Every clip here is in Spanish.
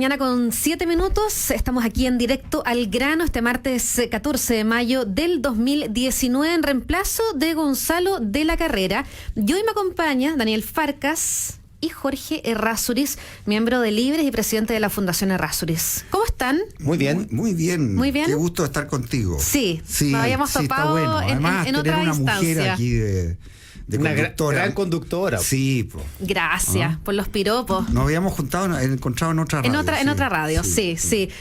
Mañana con 7 minutos, estamos aquí en directo al grano este martes 14 de mayo del 2019 en reemplazo de Gonzalo de la Carrera. Y hoy me acompaña Daniel Farcas y Jorge Errázuriz, miembro de Libres y presidente de la Fundación Errázuriz. ¿Cómo están? Muy bien. Muy bien. Muy bien. Qué gusto estar contigo. Sí, nos habíamos topado está bueno. Además, en otra tener una instancia. mujer aquí de Una conductora. gran conductora. Sí, po. Gracias por los piropos. Nos habíamos encontrado en otra radio. En otra radio, sí.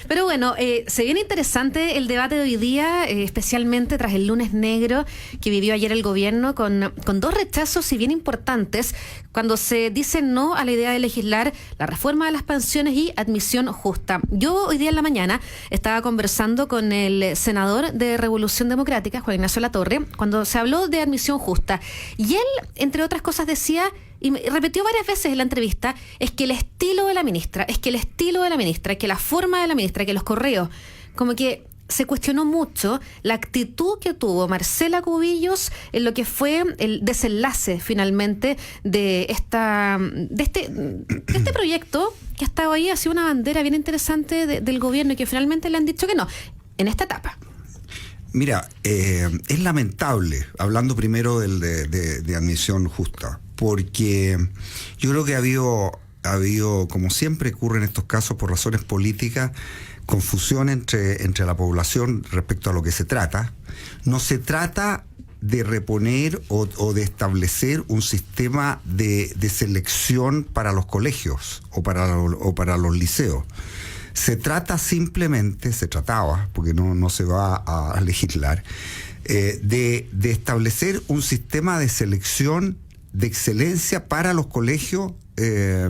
Pero bueno, se viene interesante el debate de hoy día, especialmente tras el lunes negro que vivió ayer el gobierno con dos rechazos y bien importantes cuando se dice no a la idea de legislar la reforma de las pensiones y admisión justa. Yo hoy día en la mañana estaba conversando con el senador de Revolución Democrática, Juan Ignacio Latorre, cuando se habló de admisión justa. Y él, entre otras cosas, decía, y repitió varias veces en la entrevista, es que el estilo de la ministra, es que la forma de la ministra, que los correos, como que se cuestionó mucho la actitud que tuvo Marcela Cubillos en lo que fue el desenlace finalmente de este proyecto que ha estado ahí, ha sido una bandera bien interesante del gobierno y que finalmente le han dicho que no, en esta etapa. Mira, es lamentable, hablando primero de admisión justa, porque yo creo que ha habido, como siempre ocurre en estos casos por razones políticas, confusión entre la población respecto a lo que se trata. No se trata de reponer o de establecer un sistema de selección para los colegios o para los liceos. Se trataba, porque no se va a legislar, de establecer un sistema de selección de excelencia para los colegios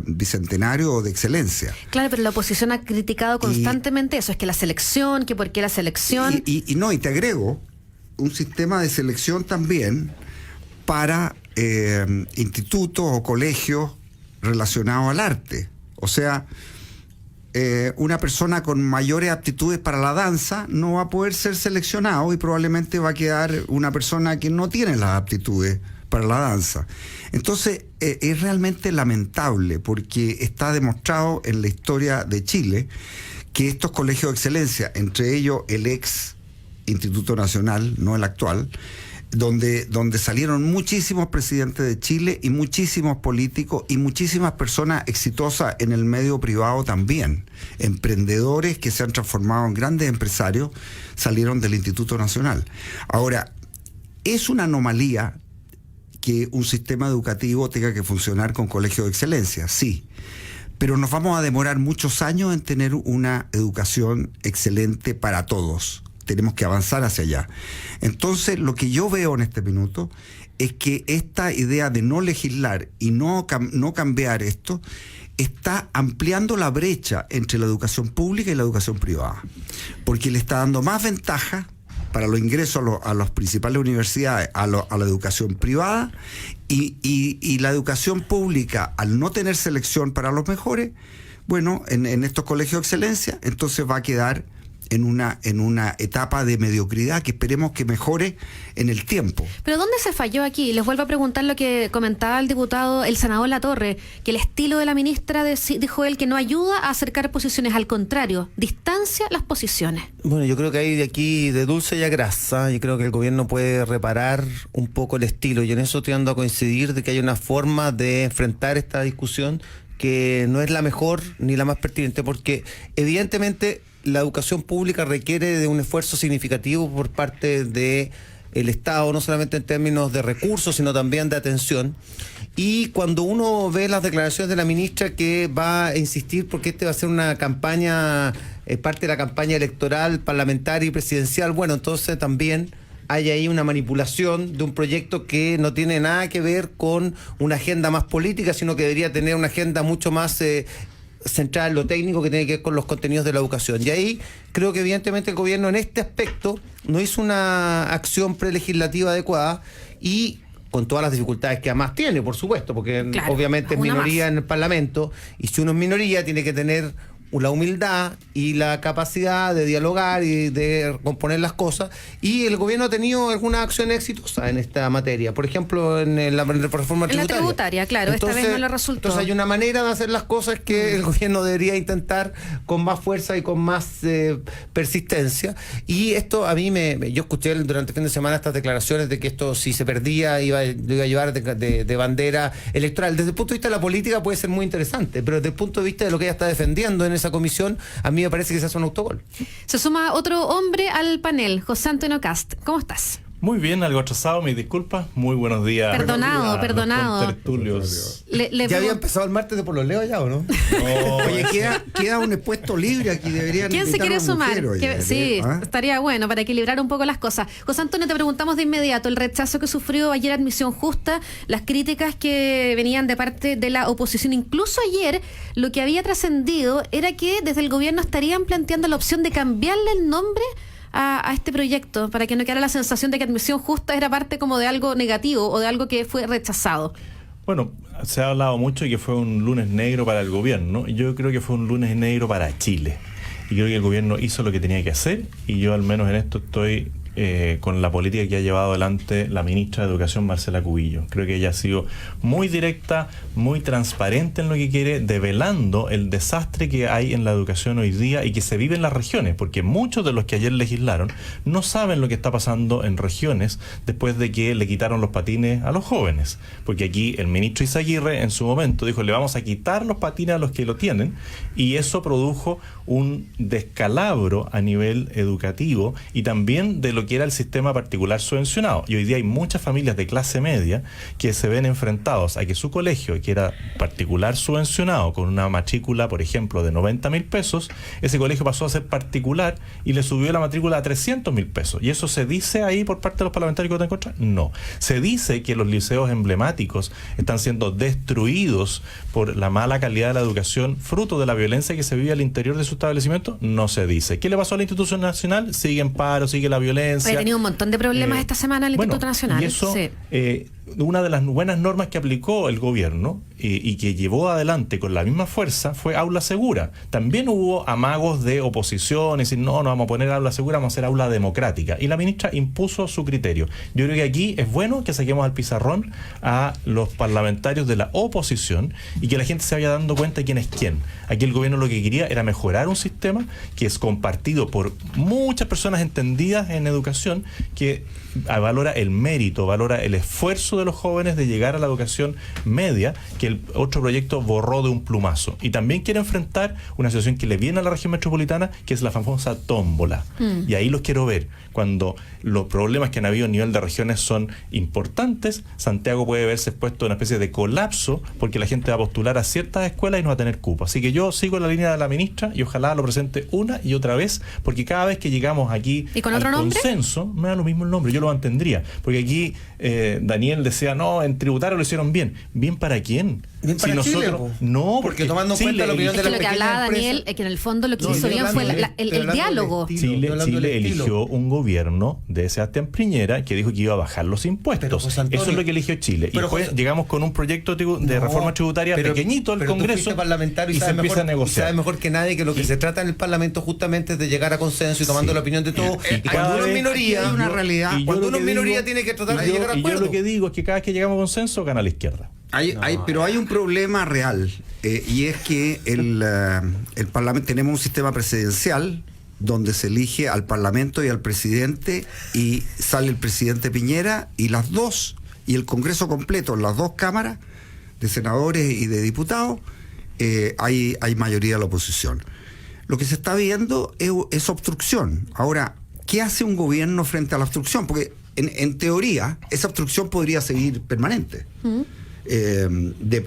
bicentenarios o de excelencia. Claro, pero la oposición ha criticado constantemente eso, es que la selección, que por qué la selección... Y te agrego un sistema de selección también para institutos o colegios relacionados al arte. O sea, una persona con mayores aptitudes para la danza no va a poder ser seleccionado y probablemente va a quedar una persona que no tiene las aptitudes para la danza. Entonces, es realmente lamentable porque está demostrado en la historia de Chile que estos colegios de excelencia, entre ellos el ex Instituto Nacional, no el actual, donde salieron muchísimos presidentes de Chile y muchísimos políticos y muchísimas personas exitosas en el medio privado también. Emprendedores que se han transformado en grandes empresarios salieron del Instituto Nacional. Ahora, es una anomalía que un sistema educativo tenga que funcionar con colegios de excelencia, sí, pero nos vamos a demorar muchos años en tener una educación excelente para todos. Tenemos que avanzar hacia allá. Entonces, lo que yo veo en este minuto es que esta idea de no legislar y no cambiar esto está ampliando la brecha entre la educación pública y la educación privada, porque le está dando más ventaja para los ingresos a las principales universidades, a la educación privada, y la educación pública, al no tener selección para los mejores, bueno, en estos colegios de excelencia, entonces va a quedar en una etapa de mediocridad que esperemos que mejore en el tiempo. ¿Pero dónde se falló aquí? Les vuelvo a preguntar lo que comentaba el senador Latorre, que el estilo de la ministra, dijo él, que no ayuda a acercar posiciones, al contrario, distancia las posiciones. Bueno, yo creo que hay de aquí de dulce y a grasa. Yo creo que el gobierno puede reparar un poco el estilo, y en eso tiendo a coincidir de que hay una forma de enfrentar esta discusión que no es la mejor ni la más pertinente, porque evidentemente la educación pública requiere de un esfuerzo significativo por parte del Estado, no solamente en términos de recursos, sino también de atención. Y cuando uno ve las declaraciones de la ministra que va a insistir porque va a ser una campaña, parte de la campaña electoral, parlamentaria y presidencial, bueno, entonces también hay ahí una manipulación de un proyecto que no tiene nada que ver con una agenda más política, sino que debería tener una agenda mucho más centrada en lo técnico, que tiene que ver con los contenidos de la educación. Y ahí creo que evidentemente el gobierno en este aspecto no hizo una acción prelegislativa adecuada, y con todas las dificultades que además tiene, por supuesto, porque claro, obviamente es minoría en el Parlamento, y si uno es minoría tiene que tener la humildad y la capacidad de dialogar y de componer las cosas, y el gobierno ha tenido alguna acción exitosa en esta materia, por ejemplo en la reforma tributaria. En la tributaria, claro, entonces, esta vez no le resultó. Entonces hay una manera de hacer las cosas que el gobierno debería intentar con más fuerza y con más persistencia, y esto a mí yo escuché durante el fin de semana estas declaraciones de que esto, si se perdía, lo iba a llevar de bandera electoral. Desde el punto de vista de la política puede ser muy interesante, pero desde el punto de vista de lo que ella está defendiendo en esa comisión, a mí me parece que se hace un autogol. Se suma otro hombre al panel, José Antonio Cast. ¿Cómo estás? Muy bien, algo atrasado, mis disculpas. Muy buenos días. Perdonado. Tertulios. ¿Ya había empezado el martes de pololeo ya o no? No, Oye, queda un puesto libre aquí, deberían ¿Quién se invitar quiere a una sumar? mujer, oye, Sí, ¿ah? estaría bueno para equilibrar un poco las cosas. José Antonio, te preguntamos de inmediato el rechazo que sufrió ayer Admisión Justa, las críticas que venían de parte de la oposición. Incluso ayer lo que había trascendido era que desde el gobierno estarían planteando la opción de cambiarle el nombre a este proyecto, para que no quedara la sensación de que Admisión Justa era parte como de algo negativo o de algo que fue rechazado. Bueno, se ha hablado mucho de que fue un lunes negro para el gobierno. Yo creo que fue un lunes negro para Chile. Y creo que el gobierno hizo lo que tenía que hacer, y yo al menos en esto estoy con la política que ha llevado adelante la ministra de Educación, Marcela Cubillos. Creo que ella ha sido muy directa, muy transparente en lo que quiere, develando el desastre que hay en la educación hoy día y que se vive en las regiones, porque muchos de los que ayer legislaron no saben lo que está pasando en regiones después de que le quitaron los patines a los jóvenes. Porque aquí el ministro Izaguirre en su momento dijo, le vamos a quitar los patines a los que lo tienen, y eso produjo un descalabro a nivel educativo y también de lo que era el sistema particular subvencionado. Y hoy día hay muchas familias de clase media que se ven enfrentados a que su colegio, que era particular subvencionado con una matrícula, por ejemplo, de 90.000 pesos, ese colegio pasó a ser particular y le subió la matrícula a 300.000 pesos. ¿Y eso se dice ahí por parte de los parlamentarios que votan en contra? No. Se dice que los liceos emblemáticos están siendo destruidos por la mala calidad de la educación, fruto de la violencia que se vive al interior de su establecimiento. No se dice. ¿Qué le pasó a la Institución Nacional? Sigue en paro, sigue la violencia. He tenido un montón de problemas esta semana en el Instituto Nacional. Y eso, sí. Una de las buenas normas que aplicó el gobierno y que llevó adelante con la misma fuerza fue aula segura. También hubo amagos de oposición, es decir, no vamos a poner aula segura, vamos a hacer aula democrática. Y la ministra impuso su criterio. Yo creo que aquí es bueno que saquemos al pizarrón a los parlamentarios de la oposición y que la gente se vaya dando cuenta de quién es quién. Aquí el gobierno lo que quería era mejorar un sistema que es compartido por muchas personas entendidas en educación, que valora el mérito, valora el esfuerzo de los jóvenes de llegar a la educación media, que el otro proyecto borró de un plumazo. Y también quiere enfrentar una situación que le viene a la región metropolitana, que es la famosa tómbola. Y ahí los quiero ver. Cuando los problemas que han habido a nivel de regiones son importantes, Santiago puede verse expuesto a una especie de colapso, porque la gente va a postular a ciertas escuelas y no va a tener cupo. Así que yo sigo la línea de la ministra y ojalá lo presente una y otra vez, porque cada vez que llegamos aquí al consenso, me da lo mismo el nombre, yo lo mantendría. Porque aquí Daniel decía, no, en tributario lo hicieron bien. ¿Bien para quién? Bien para nosotros, Chile, po. No, porque tomando en cuenta la opinión de que las lo que pequeñas hablaba empresas. Daniel es que en el fondo lo que No, hizo bien fue el diálogo. Chile eligió un gobierno de Sebastián Piñera que dijo que iba a bajar los impuestos. Pero, José Antonio, eso es lo que eligió Chile. pero, y después José, llegamos con un proyecto de reforma tributaria pequeñito al Congreso parlamentario y se empieza a negociar. Y sabe mejor que nadie que lo que se trata en el Parlamento justamente es de llegar a consenso y tomando la opinión de todos. Y cuando uno es minoría, hay una realidad. Cuando uno es minoría tiene que tratar de llegar a y acuerdo. yo lo que digo es que cada vez que llegamos a consenso gana la izquierda. Pero hay un problema real, y es que el Parlamento, tenemos un sistema presidencial donde se elige al Parlamento y al presidente, y sale el presidente Piñera, y las dos, y el Congreso completo, las dos cámaras de senadores y de diputados, hay mayoría de la oposición. Lo que se está viendo es obstrucción. Ahora, ¿qué hace un gobierno frente a la obstrucción? Porque en teoría esa obstrucción podría seguir permanente.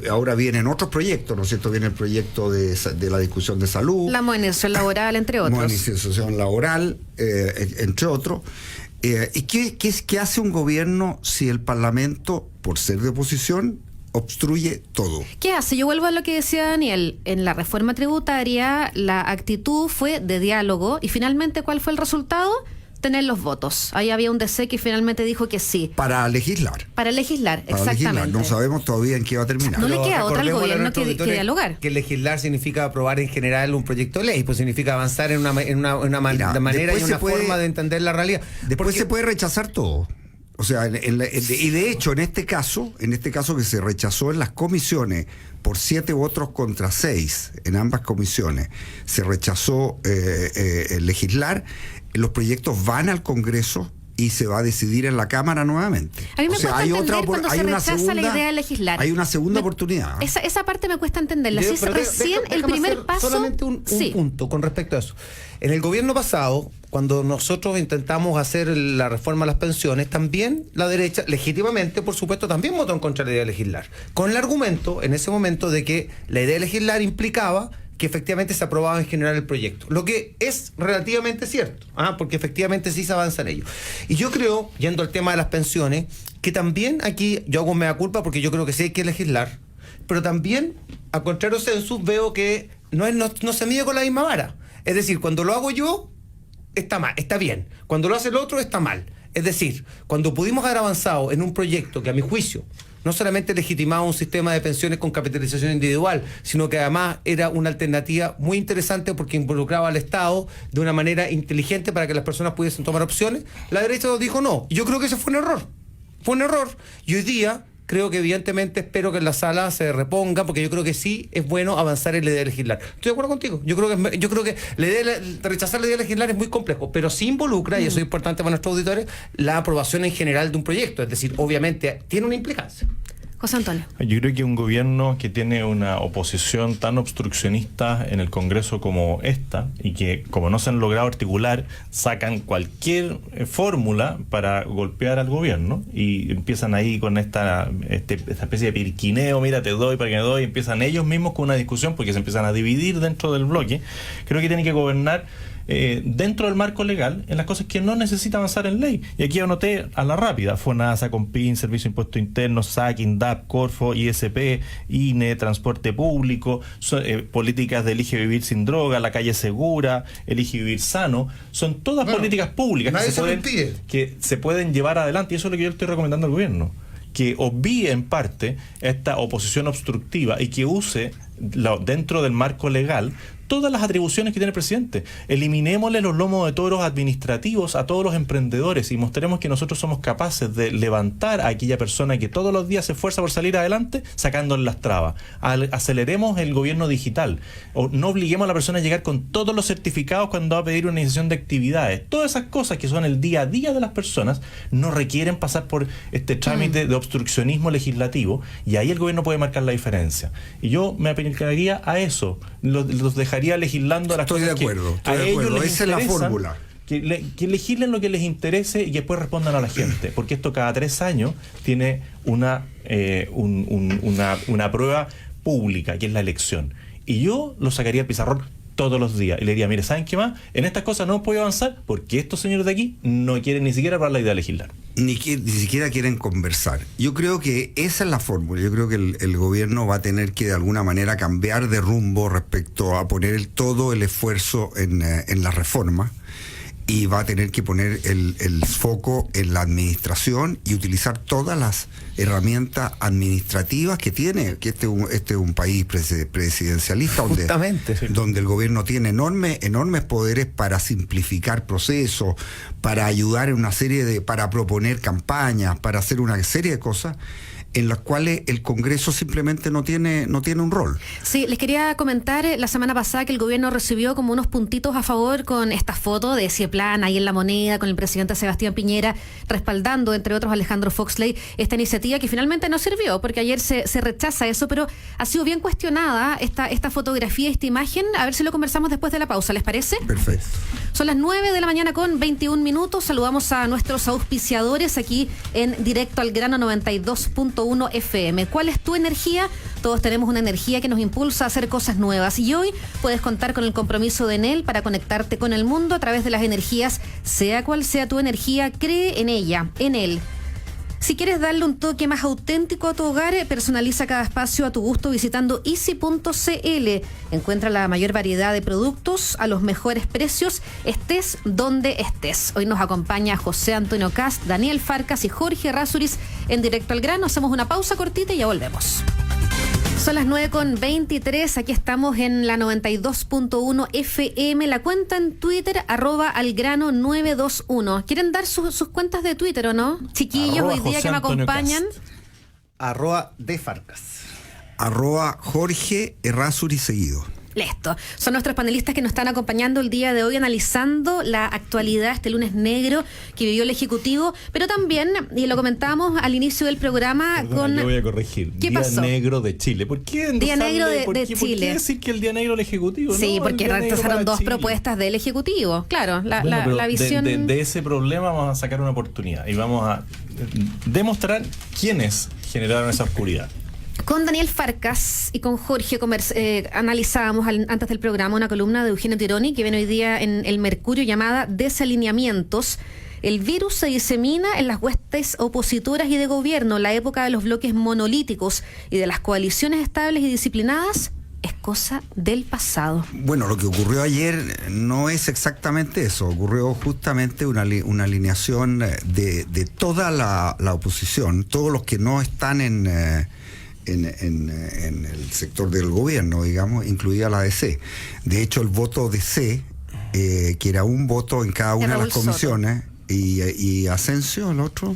Ahora vienen otros proyectos, ¿no es cierto? Viene el proyecto de la discusión de salud, la modernización laboral, entre otros. Modernización laboral, entre otros. ¿Y qué hace un gobierno si el Parlamento, por ser de oposición, obstruye todo? ¿Qué hace? Yo vuelvo a lo que decía Daniel. En la reforma tributaria la actitud fue de diálogo y finalmente ¿cuál fue el resultado? tener los votos. Ahí había un DC que finalmente dijo que sí. Para legislar. Para legislar, Para exactamente. legislar. No sabemos todavía en qué va a terminar. No le Pero queda otra al recordémosle a gobierno nuestros que auditores dialogar. Que legislar significa aprobar en general un proyecto de ley, pues significa avanzar en una Mira, manera y después una se puede- forma de entender la realidad. Después Porque- se puede rechazar todo. O sea, y de hecho, en este caso que se rechazó en las comisiones por 7 votos contra 6, en ambas comisiones, se rechazó legislar, los proyectos van al Congreso y se va a decidir en la Cámara nuevamente. A mí me O sea, cuesta entender cuando se rechaza la idea de legislar. Hay una segunda oportunidad. Esa parte me cuesta entenderla. Sí, Pero recién el déjame primer hacer paso. solamente un sí. punto con respecto a eso. En el gobierno pasado, cuando nosotros intentamos hacer la reforma a las pensiones, también la derecha, legítimamente, por supuesto, también votó en contra de la idea de legislar. Con el argumento, en ese momento, de que la idea de legislar implicaba que efectivamente se aprobaba en general el proyecto. Lo que es relativamente cierto, porque efectivamente sí se avanza en ello. Y yo creo, yendo al tema de las pensiones, que también aquí yo hago mea culpa porque yo creo que sí hay que legislar, pero también, a contrario census, veo que no se mide con la misma vara. Es decir, cuando lo hago yo, está mal, está bien. Cuando lo hace el otro, está mal. Es decir, cuando pudimos haber avanzado en un proyecto que, a mi juicio, no solamente legitimaba un sistema de pensiones con capitalización individual, sino que además era una alternativa muy interesante porque involucraba al Estado de una manera inteligente para que las personas pudiesen tomar opciones, la derecha dijo no. Y yo creo que ese fue un error. Fue un error. Y hoy día creo que evidentemente espero que en la sala se reponga, porque yo creo que sí es bueno avanzar en la idea de legislar. Estoy de acuerdo contigo. Yo creo que rechazar la idea de legislar es muy complejo, pero sí involucra, y eso es importante para nuestros auditores, la aprobación en general de un proyecto. Es decir, obviamente tiene una implicancia. José Antonio. Yo creo que un gobierno que tiene una oposición tan obstruccionista en el Congreso como esta, y que como no se han logrado articular, sacan cualquier fórmula para golpear al gobierno y empiezan ahí con esta especie de pirquineo, mira, te doy para que me doy, y empiezan ellos mismos con una discusión porque se empiezan a dividir dentro del bloque. Creo que tienen que gobernar dentro del marco legal en las cosas que no necesita avanzar en ley. Y aquí anoté a la rápida: FONASA, COMPIN, Servicio de Impuestos Internos, SAC, INDAP, Corfo, ISP, INE, Transporte Público, políticas de Elige Vivir Sin Droga, La Calle Segura, Elige Vivir Sano. Son todas políticas públicas que se pueden llevar adelante, y eso es lo que yo le estoy recomendando al gobierno, que obvíe en parte esta oposición obstructiva y que use dentro del marco legal todas las atribuciones que tiene el presidente. Eliminémosle los lomos de toros administrativos a todos los emprendedores y mostremos que nosotros somos capaces de levantar a aquella persona que todos los días se esfuerza por salir adelante, sacándole las trabas. Aceleremos el gobierno digital. O no obliguemos a la persona a llegar con todos los certificados cuando va a pedir una iniciación de actividades. Todas esas cosas que son el día a día de las personas no requieren pasar por este trámite de obstruccionismo legislativo, y ahí el gobierno puede marcar la diferencia. Y yo me aplicaría a eso. Los dejaría legislando a las cosas Estoy de acuerdo. ellos les Esa es la interesan, fórmula. que legislen lo que les interese y que después respondan a la gente, porque esto cada 3 años tiene una prueba pública, que es la elección. Y yo lo sacaría al pizarrón todos los días y le diría: mire, ¿saben qué más? En estas cosas no puedo avanzar porque estos señores de aquí no quieren ni siquiera hablar la idea de legislar. Ni siquiera quieren conversar. Yo creo que esa es la fórmula. Yo creo que el gobierno va a tener que de alguna manera cambiar de rumbo respecto a poner todo el esfuerzo en la reforma, y va a tener que poner el foco en la administración y utilizar todas las herramientas administrativas que tiene, que este es un país presidencialista donde el gobierno tiene enormes poderes para simplificar procesos, para ayudar en para proponer campañas, para hacer una serie de cosas en las cuales el Congreso simplemente no tiene un rol. Sí, les quería comentar la semana pasada que el gobierno recibió como unos puntitos a favor con esta foto de Cieplan ahí en La Moneda, con el presidente Sebastián Piñera respaldando, entre otros, Alejandro Foxley, esta iniciativa que finalmente no sirvió, porque ayer se rechaza eso, pero ha sido bien cuestionada esta fotografía, esta imagen. A ver si lo conversamos después de la pausa, ¿les parece? Perfecto. Son las 9 de la mañana con 21 minutos. Saludamos a nuestros auspiciadores aquí en Directo al Grano 92.1 FM. ¿Cuál es tu energía? Todos tenemos una energía que nos impulsa a hacer cosas nuevas, y hoy puedes contar con el compromiso de Enel para conectarte con el mundo a través de las energías. Sea cual sea tu energía, cree en ella. Enel. Si quieres darle un toque más auténtico a tu hogar, personaliza cada espacio a tu gusto visitando easy.cl. Encuentra la mayor variedad de productos a los mejores precios, estés donde estés. Hoy nos acompaña José Antonio Cast, Daniel Farcas y Jorge Errázuriz en Directo al Grano. Hacemos una pausa cortita y ya volvemos. Son las 9:23, aquí estamos en la 92.1 FM, la cuenta en Twitter, @algrano921. ¿Quieren dar sus cuentas de Twitter o no? Chiquillos, hoy día José que me Antonio acompañan. @defarcas. @Jorge Errázuriz seguido. Listo. Son nuestros panelistas que nos están acompañando el día de hoy analizando la actualidad, este lunes negro que vivió el Ejecutivo, pero también, y lo comentábamos al inicio del programa, Yo voy a corregir. ¿Qué Día pasó? Negro de Chile. ¿Por qué Día Negro de ¿por qué Chile. decir que el Día Negro del Ejecutivo? Sí, No, porque el Día Negro rechazaron para dos Chile. propuestas del Ejecutivo. Claro, Bueno, pero la visión... de ese problema vamos a sacar una oportunidad y vamos a demostrar quiénes generaron esa oscuridad. Con Daniel Farcas y con Jorge analizábamos antes del programa una columna de Eugenio Tironi que viene hoy día en El Mercurio llamada Desalineamientos. El virus se disemina en las huestes opositoras y de gobierno. La época de los bloques monolíticos y de las coaliciones estables y disciplinadas es cosa del pasado. Bueno, lo que ocurrió ayer no es exactamente eso. Ocurrió justamente una alineación de toda la oposición, todos los que no están en el sector del gobierno, digamos, incluida la DC. De hecho, el voto DC, que era un voto en cada una de las comisiones, y Asensio, el otro...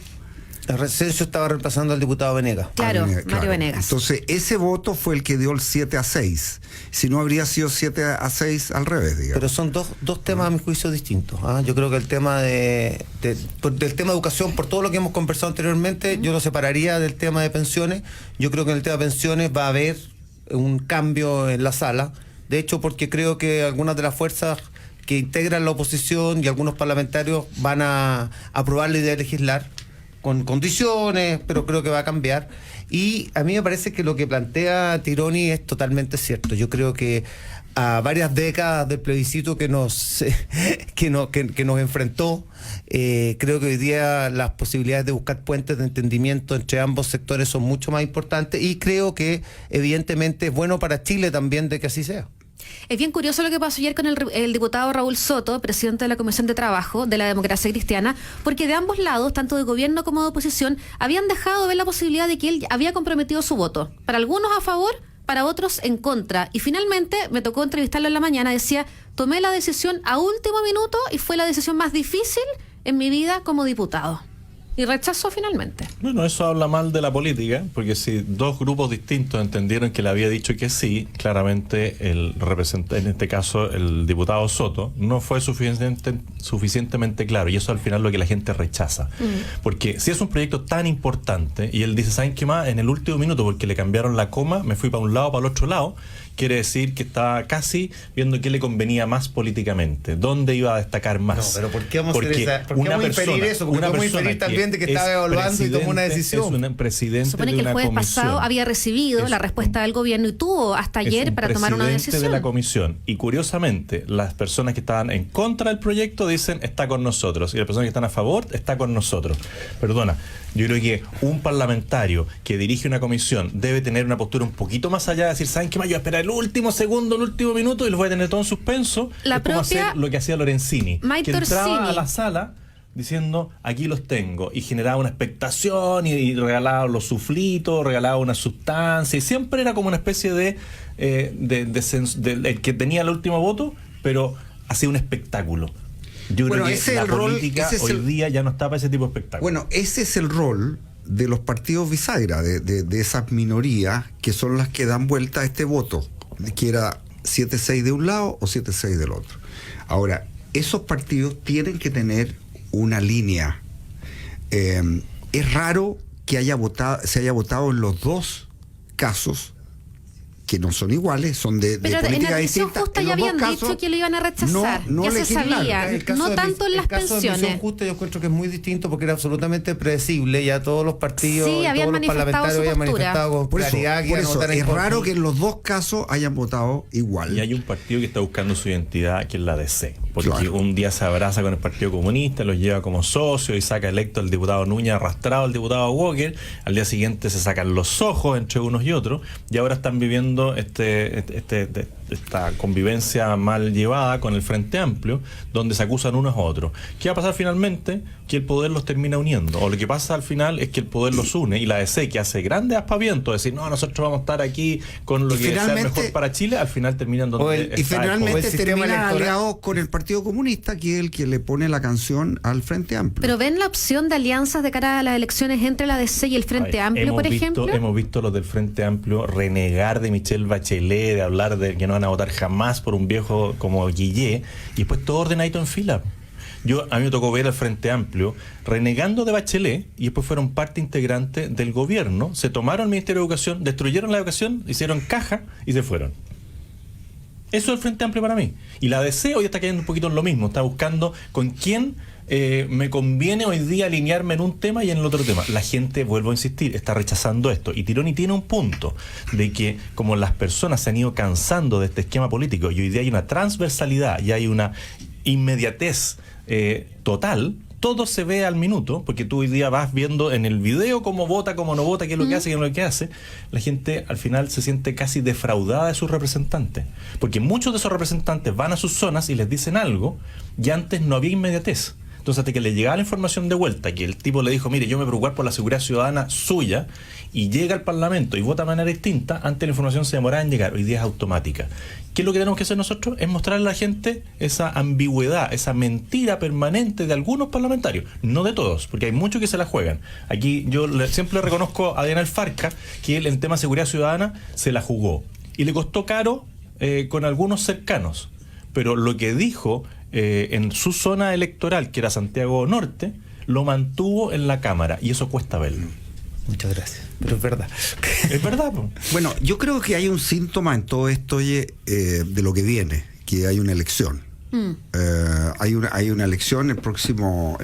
Asensio estaba reemplazando al diputado Venegas. Claro, Mario Venegas. Entonces, ese voto fue el que dio el 7-6. Si no, habría sido 7-6 al revés, digamos. Pero son dos temas a mi juicio distintos. Yo creo que el tema del tema de educación, por todo lo que hemos conversado anteriormente, yo lo separaría del tema de pensiones. Yo creo que en el tema de pensiones va a haber un cambio en la sala. De hecho, porque creo que algunas de las fuerzas que integran la oposición y algunos parlamentarios van a aprobar la idea de legislar con condiciones, pero creo que va a cambiar. Y a mí me parece que lo que plantea Tironi es totalmente cierto. Yo creo que a varias décadas del plebiscito que nos enfrentó, creo que hoy día las posibilidades de buscar puentes de entendimiento entre ambos sectores son mucho más importantes, y creo que evidentemente es bueno para Chile también de que así sea. Es bien curioso lo que pasó ayer con el diputado Raúl Soto, presidente de la Comisión de Trabajo de la Democracia Cristiana, porque de ambos lados, tanto de gobierno como de oposición, habían dejado de ver la posibilidad de que él había comprometido su voto. Para algunos a favor, para otros en contra. Y finalmente me tocó entrevistarlo en la mañana, decía, tomé la decisión a último minuto y fue la decisión más difícil en mi vida como diputado. Y rechazó finalmente. Bueno, eso habla mal de la política, porque si dos grupos distintos entendieron que le había dicho que sí, claramente el representante, en este caso el diputado Soto, no fue suficientemente claro, y eso al final es lo que la gente rechaza. Porque si es un proyecto tan importante, y él dice, ¿saben qué más? En el último minuto, porque le cambiaron la coma, me fui para un lado, para el otro lado, quiere decir que estaba casi viendo qué le convenía más políticamente, dónde iba a destacar más. No, pero ¿por qué vamos a porque inferir eso? Porque podemos inferir también de que estaba evaluando y tomó una decisión. Es un presidente Supone de que el una jueves comisión. pasado había recibido la respuesta del gobierno y tuvo hasta ayer para tomar una decisión. Presidente de la comisión. Y curiosamente, las personas que estaban en contra del proyecto dicen está con nosotros, y las personas que están a favor está con nosotros. Perdona, yo creo que un parlamentario que dirige una comisión debe tener una postura un poquito más allá de decir, ¿saben qué más? Yo voy a esperar el último segundo, el último minuto y los voy a tener todo en suspenso. La es como propia hacer lo que hacía Lorenzini, Mike que entraba Torsini a la sala diciendo, aquí los tengo, y generaba una expectación y regalaba los suflitos, regalaba una sustancia, y siempre era como una especie de el que tenía el último voto, pero hacía un espectáculo. Yo creo que la política hoy día ya no está para ese tipo de espectáculo. Bueno, ese es el rol de los partidos bisagra, de esas minorías que son las que dan vuelta a este voto, que era 7-6 de un lado o 7-6 del otro. Ahora, esos partidos tienen que tener una línea. Es raro que se haya votado en los dos casos, que no son iguales, son de pero política en la División distinta. Justa ya habían dicho que lo iban a rechazar, ya se sabía, no tanto en las pensiones. El caso de División Justa yo encuentro que es muy distinto porque era absolutamente predecible, ya todos los partidos, sí, todos los parlamentarios habían manifestado con claridad que iban a votar en es contra. raro que en los dos casos hayan votado igual. Y hay un partido que está buscando su identidad, que es la DC. porque Claro. un día se abraza con el Partido Comunista, los lleva como socio y saca electo al diputado Núñez, arrastrado al diputado Walker, al día siguiente se sacan los ojos entre unos y otros, y ahora están viviendo esta convivencia mal llevada con el Frente Amplio, donde se acusan unos a otros. ¿Qué va a pasar finalmente? Que el poder los termina uniendo, o lo que pasa al final es que el poder los une, y la DC, que hace grandes aspavientos, decir, no, nosotros vamos a estar aquí con lo que sea mejor para Chile, al final terminan donde Y está el finalmente el sistema terminan electoral. aliados con el Partido Comunista, que es el que le pone la canción al Frente Amplio. ¿Pero ven la opción de alianzas de cara a las elecciones entre la DC y el Frente Amplio, por ejemplo? Hemos visto los del Frente Amplio renegar de Michelle Bachelet, de hablar de que no van a votar jamás por un viejo como Guillé, y después todo ordenadito en fila. A mí me tocó ver al Frente Amplio renegando de Bachelet, y después fueron parte integrante del gobierno, se tomaron el Ministerio de Educación, destruyeron la educación, hicieron caja y se fueron. Eso es el Frente Amplio para mí. Y la DC hoy está cayendo un poquito en lo mismo, está buscando con quién me conviene hoy día alinearme en un tema y en el otro tema. La gente, vuelvo a insistir, está rechazando esto. Y Tironi tiene un punto de que como las personas se han ido cansando de este esquema político y hoy día hay una transversalidad y hay una inmediatez total, todo se ve al minuto, porque tú hoy día vas viendo en el video cómo vota, cómo no vota, qué es lo que hace, qué es lo que hace. La gente al final se siente casi defraudada de sus representantes, porque muchos de esos representantes van a sus zonas y les dicen algo, y antes no había inmediatez. Entonces, hasta que le llegaba la información de vuelta, que el tipo le dijo, mire, yo me preocupo por la seguridad ciudadana suya, y llega al Parlamento y vota de manera distinta, antes la información se demoraba en llegar, hoy día es automática. ¿Qué es lo que tenemos que hacer nosotros? Es mostrarle a la gente esa ambigüedad, esa mentira permanente de algunos parlamentarios, no de todos, porque hay muchos que se la juegan. Aquí yo siempre le reconozco a Adriana Alfarca que él en tema de seguridad ciudadana se la jugó, y le costó caro con algunos cercanos, pero lo que dijo en su zona electoral, que era Santiago Norte, lo mantuvo en la Cámara, y eso cuesta verlo. Muchas gracias. Pero es verdad. Es verdad, po. Bueno, yo creo que hay un síntoma en todo esto, oye, de lo que viene, que hay una elección. Hay una elección el próximo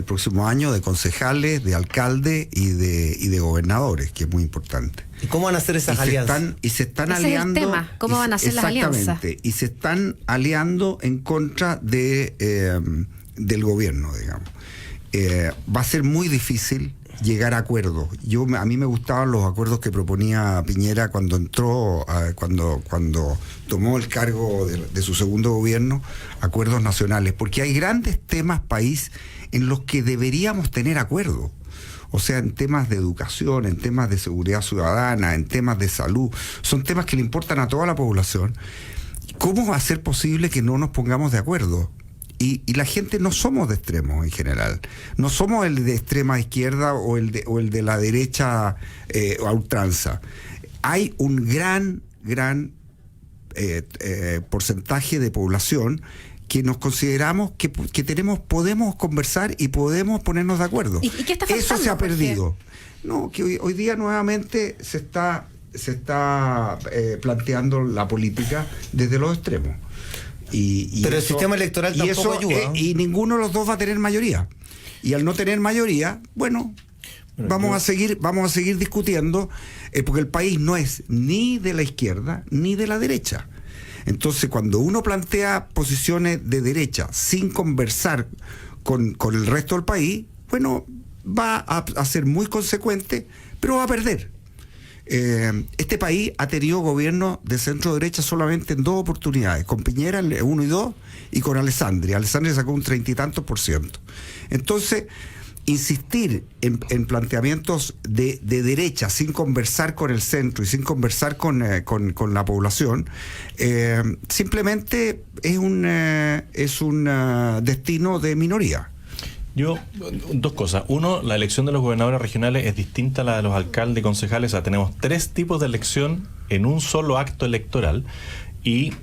año de concejales, de alcaldes y de gobernadores, que es muy importante. ¿Y cómo van a hacer esas alianzas? Y se están Ese aliando. es el tema, ¿cómo van a hacer las alianzas? Exactamente. Y se están aliando en contra del gobierno, digamos. Va a ser muy difícil llegar a acuerdos. A mí me gustaban los acuerdos que proponía Piñera cuando entró, cuando tomó el cargo de su segundo gobierno, acuerdos nacionales, porque hay grandes temas país en los que deberíamos tener acuerdos. O sea, en temas de educación, en temas de seguridad ciudadana, en temas de salud, son temas que le importan a toda la población. ¿Cómo va a ser posible que no nos pongamos de acuerdo? Y la gente no somos de extremos en general. No somos el de extrema izquierda o el de la derecha a ultranza. Hay un gran porcentaje de población que nos consideramos que podemos conversar y podemos ponernos de acuerdo. ¿Y qué está faltando? Eso se ha perdido. No, que hoy día nuevamente se está planteando la política desde los extremos. Pero el sistema electoral tampoco ayuda. Y ninguno de los dos va a tener mayoría. Y al no tener mayoría, vamos a seguir discutiendo, porque el país no es ni de la izquierda ni de la derecha. Entonces, cuando uno plantea posiciones de derecha sin conversar con el resto del país, va a ser muy consecuente, pero va a perder. Este país ha tenido gobierno de centro derecha solamente en 2 oportunidades, con Piñera en 1 y 2 y con Alessandri. Alessandri sacó un 30 y tantos %. Entonces, insistir en planteamientos de derecha sin conversar con el centro y sin conversar con la población, simplemente es un destino de minoría. Dos cosas. Uno, la elección de los gobernadores regionales es distinta a la de los alcaldes y concejales. O sea, tenemos 3 tipos de elección en un solo acto electoral. Y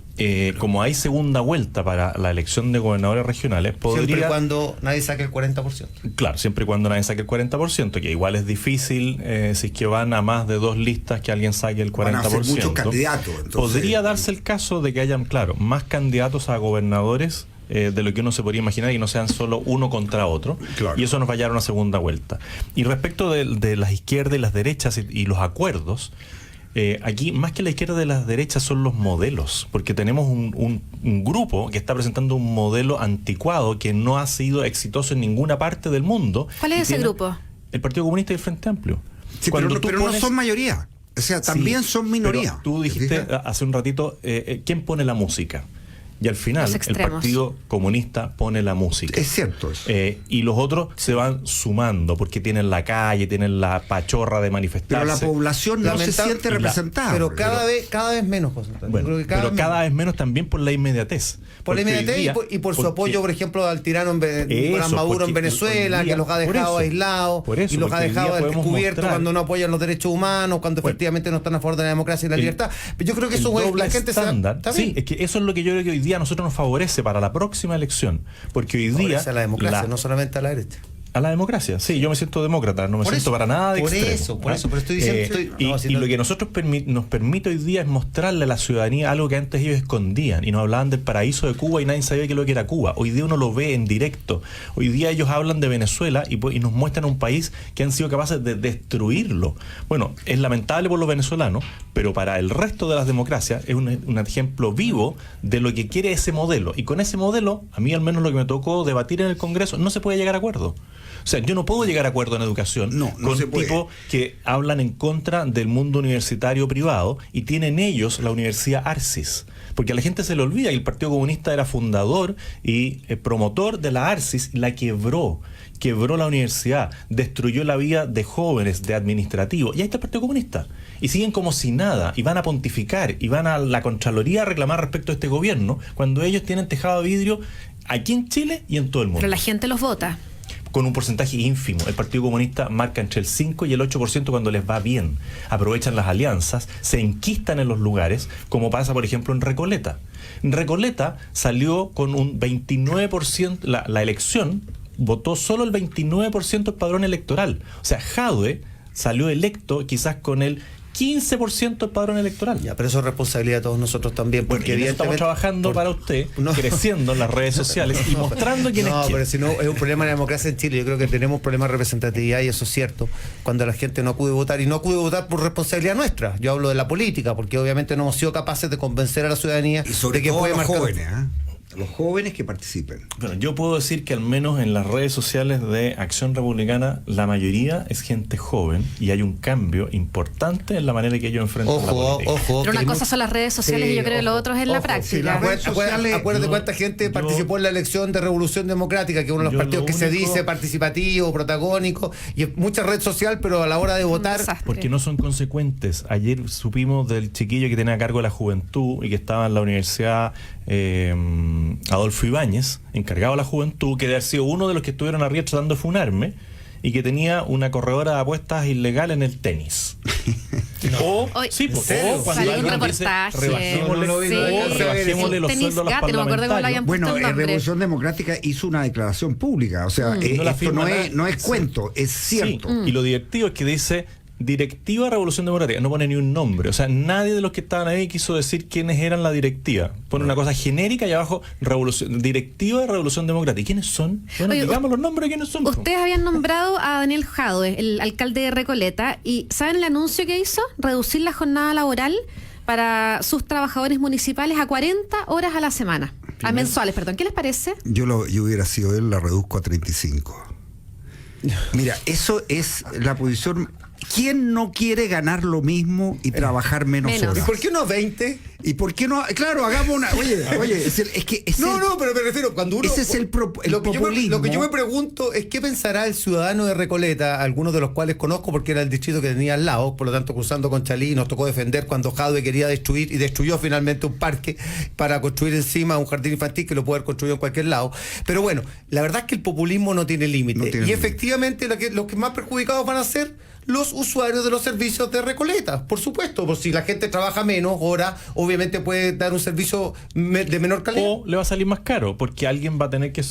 como hay segunda vuelta para la elección de gobernadores regionales, siempre y cuando nadie saque el 40%. Claro, siempre y cuando nadie saque el 40%, que igual es difícil si es que van a más de 2 listas que alguien saque el 40%. Van a ser muchos candidatos. Entonces, podría darse el caso de que hayan, más candidatos a gobernadores de lo que uno se podría imaginar, y no sean solo uno contra otro. Claro. Y eso nos va a llevar a una segunda vuelta. Y respecto de las izquierdas y las derechas y los acuerdos, aquí, más que la izquierda de la derecha, son los modelos, porque tenemos un grupo que está presentando un modelo anticuado que no ha sido exitoso en ninguna parte del mundo. ¿Cuál es ese grupo? El Partido Comunista y el Frente Amplio. Sí, pero no son mayoría. O sea, también son minoría. Pero tú dijiste hace un ratito, ¿quién pone la música? Y al final el Partido Comunista pone la música. Es cierto eso. Y los otros se van sumando porque tienen la calle, tienen la pachorra de manifestarse. Pero la población no se siente representada. Pero cada vez menos, José Antonio. Bueno, pero cada vez menos también por la inmediatez. Por la inmediatez y por su apoyo, por ejemplo, al tirano Nicolás Maduro en Venezuela, que los ha dejado aislados y los ha dejado descubiertos cuando no apoyan los derechos humanos, cuando efectivamente no están a favor de la democracia y la libertad. Yo creo que eso es la gente estándar. Sí, es que eso es lo que yo creo que hoy día a nosotros nos favorece para la próxima elección, porque hoy día a la democracia, no solamente a la derecha. A la democracia, sí, yo me siento demócrata, no me siento para nada de extremo. Por eso, pero estoy diciendo... Y lo que nosotros nos permite hoy día es mostrarle a la ciudadanía algo que antes ellos escondían y nos hablaban del paraíso de Cuba y nadie sabía qué es lo que era Cuba. Hoy día uno lo ve en directo. Hoy día ellos hablan de Venezuela y nos muestran un país que han sido capaces de destruirlo. Bueno, es lamentable por los venezolanos, pero para el resto de las democracias es un ejemplo vivo de lo que quiere ese modelo. Y con ese modelo, a mí al menos lo que me tocó debatir en el Congreso, no se puede llegar a acuerdo. O sea, yo no puedo llegar a acuerdo en educación con tipos que hablan en contra del mundo universitario privado y tienen ellos la Universidad Arcis. Porque a la gente se le olvida que el Partido Comunista era fundador y promotor de la Arcis, la quebró la universidad, destruyó la vida de jóvenes, de administrativos. Y ahí está el Partido Comunista. Y siguen como si nada, y van a pontificar, y van a la Contraloría a reclamar respecto a este gobierno, cuando ellos tienen tejado de vidrio aquí en Chile y en todo el mundo. Pero la gente los vota. Con un porcentaje ínfimo. El Partido Comunista marca entre el 5 y el 8% cuando les va bien. Aprovechan las alianzas, se enquistan en los lugares, como pasa, por ejemplo, en Recoleta. En Recoleta salió con un 29%, la elección, votó solo el 29% del padrón electoral. O sea, Jadwe salió electo quizás con el 15% del padrón electoral. Ya, pero eso es responsabilidad de todos nosotros también, porque bueno, estamos trabajando para usted, creciendo en las redes sociales y mostrando quién es quién. No, pero si no, es un problema de la democracia en Chile. Yo creo que tenemos problemas de representatividad y eso es cierto. Cuando la gente no acude a votar, y no acude a votar por responsabilidad nuestra. Yo hablo de la política, porque obviamente no hemos sido capaces de convencer a la ciudadanía y sobre de que todo puede a los marcar... jóvenes, los jóvenes que participen. Bueno, yo puedo decir que al menos en las redes sociales de Acción Republicana la mayoría es gente joven y hay un cambio importante en la manera que ellos enfrentan la política. Pero una cosa son las redes sociales y yo creo que lo otro es en la práctica. Acuérdate cuánta gente participó en la elección de Revolución Democrática, que es uno de los partidos que se dice participativo, protagónico, y mucha red social, pero a la hora de votar... Porque no son consecuentes. Ayer supimos del chiquillo que tenía a cargo la juventud y que estaba en la universidad... Adolfo Ibáñez, encargado de la juventud, que debe haber sido uno de los que estuvieron arriba tratando de funarme y que tenía una corredora de apuestas ilegal en el tenis. O cuando alguien dice rebajémosle los sueldos a los parlamentarios. Bueno, Revolución Democrática hizo una declaración pública, o sea, esto no es cuento, es cierto. Y lo directivo es que dice Directiva Revolución Democrática, no pone ni un nombre, o sea, nadie de los que estaban ahí quiso decir quiénes eran la directiva, pone una cosa genérica y abajo Directiva de Revolución Democrática. ¿Quiénes son? Bueno, digamos los nombres de quiénes son. Ustedes habían nombrado a Daniel Jadwe, el alcalde de Recoleta, y ¿saben el anuncio que hizo? Reducir la jornada laboral para sus trabajadores municipales a 40 horas a la semana, a mensuales, perdón. ¿Qué les parece? Yo hubiera sido él, la reduzco a 35. Mira, eso es la posición. ¿Quién no quiere ganar lo mismo y trabajar menos horas? ¿Y por qué no 20? ¿Y por qué no? Claro, hagamos una... Oye, es que... pero me refiero, cuando uno... Ese es el populismo. Lo que yo me pregunto es qué pensará el ciudadano de Recoleta, algunos de los cuales conozco porque era el distrito que tenía al lado, por lo tanto cruzando con Chalí, nos tocó defender cuando Jadwe quería destruir y destruyó finalmente un parque para construir encima un jardín infantil que lo puede haber construido en cualquier lado. Pero bueno, la verdad es que el populismo no tiene límite. Y efectivamente los que más perjudicados van a ser los usuarios de los servicios de Recoleta, por supuesto, por si la gente trabaja menos horas, obviamente puede dar un servicio de menor calidad. O le va a salir más caro, porque alguien va a tener que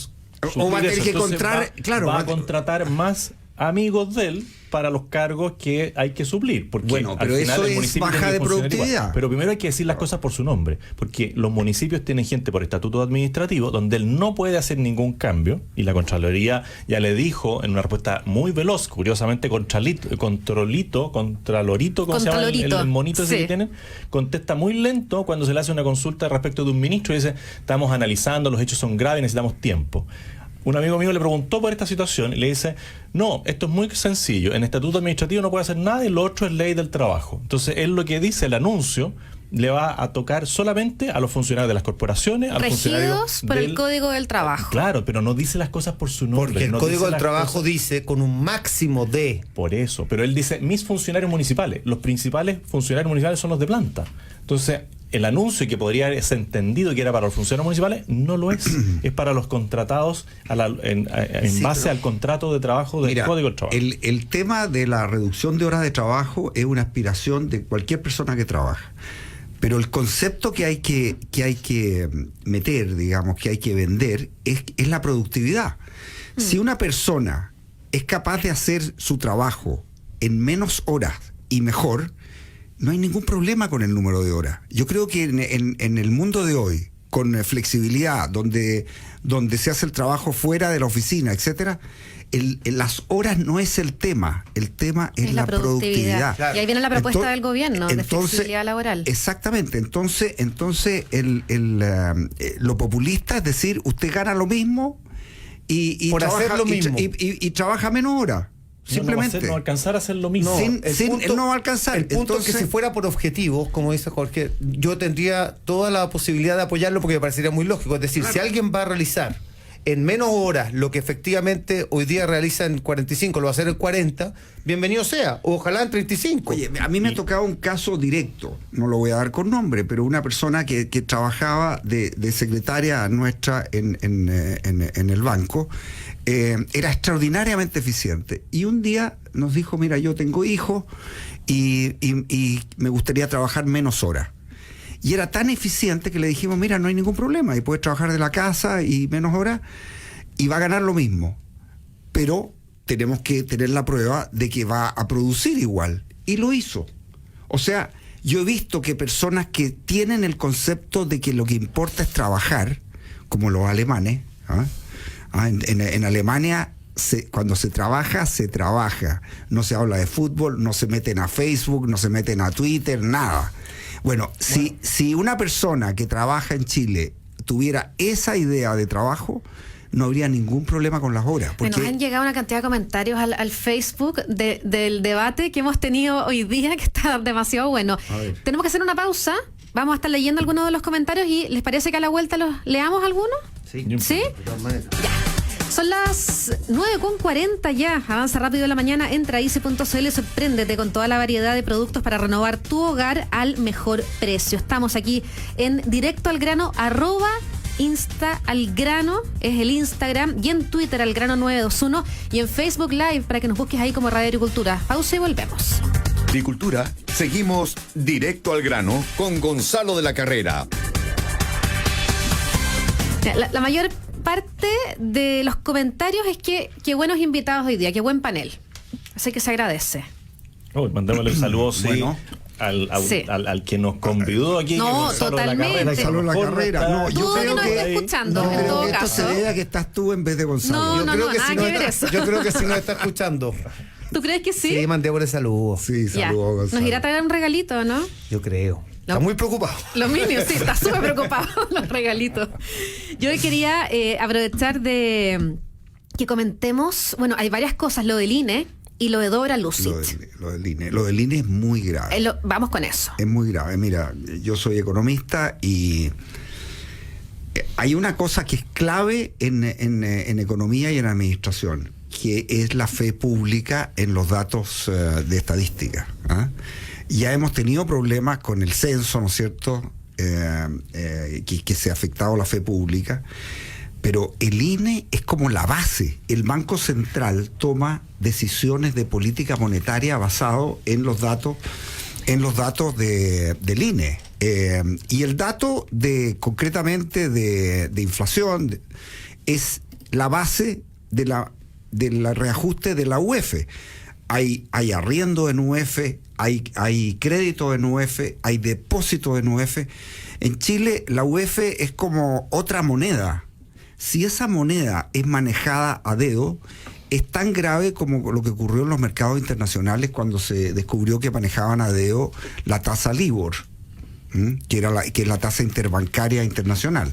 o va a tener que contratar más amigos de él para los cargos que hay que suplir. Porque bueno, pero al final eso el es municipio baja tiene de que funcionar productividad. igual. Pero primero hay que decir las cosas por su nombre, porque los municipios tienen gente por estatuto administrativo donde él no puede hacer ningún cambio, y la Contraloría ya le dijo en una respuesta muy veloz, curiosamente Contralorito, ¿cómo se llama el monito ese que tienen? Contesta muy lento cuando se le hace una consulta respecto de un ministro y dice, estamos analizando, los hechos son graves, necesitamos tiempo. Un amigo mío le preguntó por esta situación y le dice, no, esto es muy sencillo, en estatuto administrativo no puede hacer nada y lo otro es ley del trabajo. Entonces, él lo que dice, el anuncio, le va a tocar solamente a los funcionarios de las corporaciones, a los funcionarios regidos por el Código del Trabajo. Claro, pero no dice las cosas por su nombre. Porque el no Código dice del las Trabajo cosas... dice con un máximo de... Por eso, pero él dice, mis funcionarios municipales, los principales funcionarios municipales son los de planta. Entonces, el anuncio que podría haberse entendido que era para los funcionarios municipales, no lo es. Es para los contratados en base al contrato de trabajo del Código del Trabajo. El tema de la reducción de horas de trabajo es una aspiración de cualquier persona que trabaja. Pero el concepto que hay que meter, digamos, que hay que vender, es la productividad. Si una persona es capaz de hacer su trabajo en menos horas y mejor, no hay ningún problema con el número de horas. Yo creo que en el mundo de hoy, con flexibilidad, donde se hace el trabajo fuera de la oficina, etcétera, las horas no es el tema es la productividad. Claro. Y ahí viene la propuesta del gobierno de flexibilidad laboral. Exactamente. Entonces lo populista es decir, usted gana lo mismo y por trabaja, hacer lo mismo y trabaja menos horas. Simplemente. No alcanzar a hacer lo mismo. No va a alcanzar. El punto es que si fuera por objetivos, como dice Jorge, yo tendría toda la posibilidad de apoyarlo porque me parecería muy lógico. Es decir, si alguien va a realizar en menos horas lo que efectivamente hoy día realiza en 45, lo va a hacer en 40, bienvenido sea. Ojalá en 35. Oye, a mí me ha tocado un caso directo, no lo voy a dar con nombre, pero una persona que trabajaba de secretaria nuestra en el banco, era extraordinariamente eficiente. Y un día nos dijo, mira, yo tengo hijos y me gustaría trabajar menos horas. Y era tan eficiente que le dijimos, mira, no hay ningún problema, y puedes trabajar de la casa y menos horas, y va a ganar lo mismo. Pero tenemos que tener la prueba de que va a producir igual. Y lo hizo. O sea, yo he visto que personas que tienen el concepto de que lo que importa es trabajar, como los alemanes, en Alemania, cuando se trabaja, no se habla de fútbol, no se meten a Facebook, no se meten a Twitter, nada. Bueno, si una persona que trabaja en Chile tuviera esa idea de trabajo, no habría ningún problema con las horas. Nos han llegado una cantidad de comentarios al Facebook del debate que hemos tenido hoy día, que está demasiado bueno. Tenemos que hacer una pausa. Vamos a estar leyendo algunos de los comentarios y ¿les parece que a la vuelta los leamos algunos? Sí. ¿Sí? De todas maneras. Ya. Son las 9:40 ya. Avanza rápido la mañana. Entra a easy.cl y sorpréndete con toda la variedad de productos para renovar tu hogar al mejor precio. Estamos aquí en Directo al Grano, @InstaAlGrano es el Instagram, y en Twitter algrano921 y en Facebook Live para que nos busques ahí como Radio Agricultura. Pausa y volvemos. Agricultura, seguimos Directo al Grano con Gonzalo de la Carrera. La mayor parte de los comentarios es que qué buenos invitados hoy día, qué buen panel. Así que se agradece. Mandémosle saludos Bueno. al que nos convidó aquí. No, Gonzalo totalmente. de la Carrera, Gonzalo de la Carrera. No, yo Dudo que creo nos que esté escuchando, no, en todo que esto caso. se vea que estás tú en vez de Gonzalo. No, nada que ver eso. Yo creo que sí nos está escuchando. ¿Tú crees que sí? Sí, mandé por el saludo. Sí, Ya. saludos, Gonzalo. Nos irá a traer un regalito, ¿no? Yo creo. No. Está muy preocupado. Los minions, sí, está súper preocupado los regalitos. Yo hoy quería aprovechar de que comentemos, bueno, hay varias cosas, lo del INE y lo de Dora Lucich. Lo del INE. Lo del INE es muy grave. Vamos con eso. Es muy grave. Mira, yo soy economista y hay una cosa que es clave en economía y en administración, que es la fe pública en los datos de estadística. Ya hemos tenido problemas con el censo, ¿no es cierto?, que se ha afectado la fe pública, pero el INE es como la base. El Banco Central toma decisiones de política monetaria basado en los datos del INE. Y el dato concretamente de inflación es la base de la del reajuste de la UF. Hay arriendo en UF, hay crédito en UF, hay depósito en UF. En Chile la UF es como otra moneda. Si esa moneda es manejada a dedo, es tan grave como lo que ocurrió en los mercados internacionales cuando se descubrió que manejaban a dedo la tasa LIBOR, que es la tasa interbancaria internacional.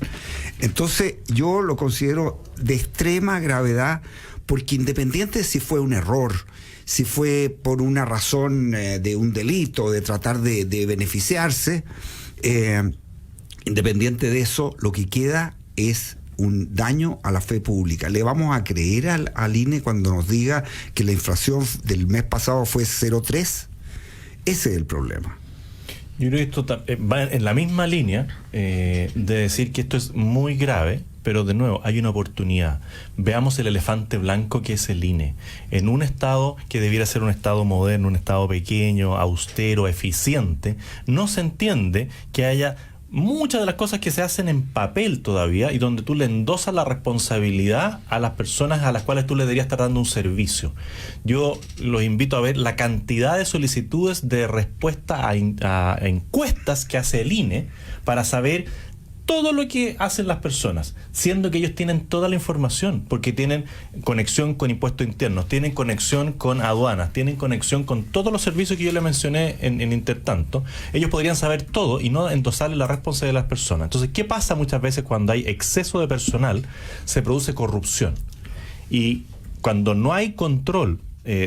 Entonces yo lo considero de extrema gravedad, porque independiente de si fue un error, si fue por una razón de un delito, de tratar de beneficiarse, independiente de eso, lo que queda es un daño a la fe pública. ¿Le vamos a creer al INE cuando nos diga que la inflación del mes pasado fue 0,3? Ese es el problema. Yo creo que esto va en la misma línea de decir que esto es muy grave, pero de nuevo, hay una oportunidad. Veamos el elefante blanco que es el INE. En un Estado que debiera ser un Estado moderno, un Estado pequeño, austero, eficiente, no se entiende que haya muchas de las cosas que se hacen en papel todavía y donde tú le endosas la responsabilidad a las personas a las cuales tú le deberías estar dando un servicio. Yo los invito a ver la cantidad de solicitudes de respuesta a encuestas que hace el INE para saber todo lo que hacen las personas, siendo que ellos tienen toda la información, porque tienen conexión con impuestos internos, tienen conexión con aduanas, tienen conexión con todos los servicios que yo le mencioné en intertanto. Ellos podrían saber todo y no endosarle la responsabilidad de las personas. Entonces, ¿qué pasa muchas veces cuando hay exceso de personal? Se produce corrupción. Y cuando no hay control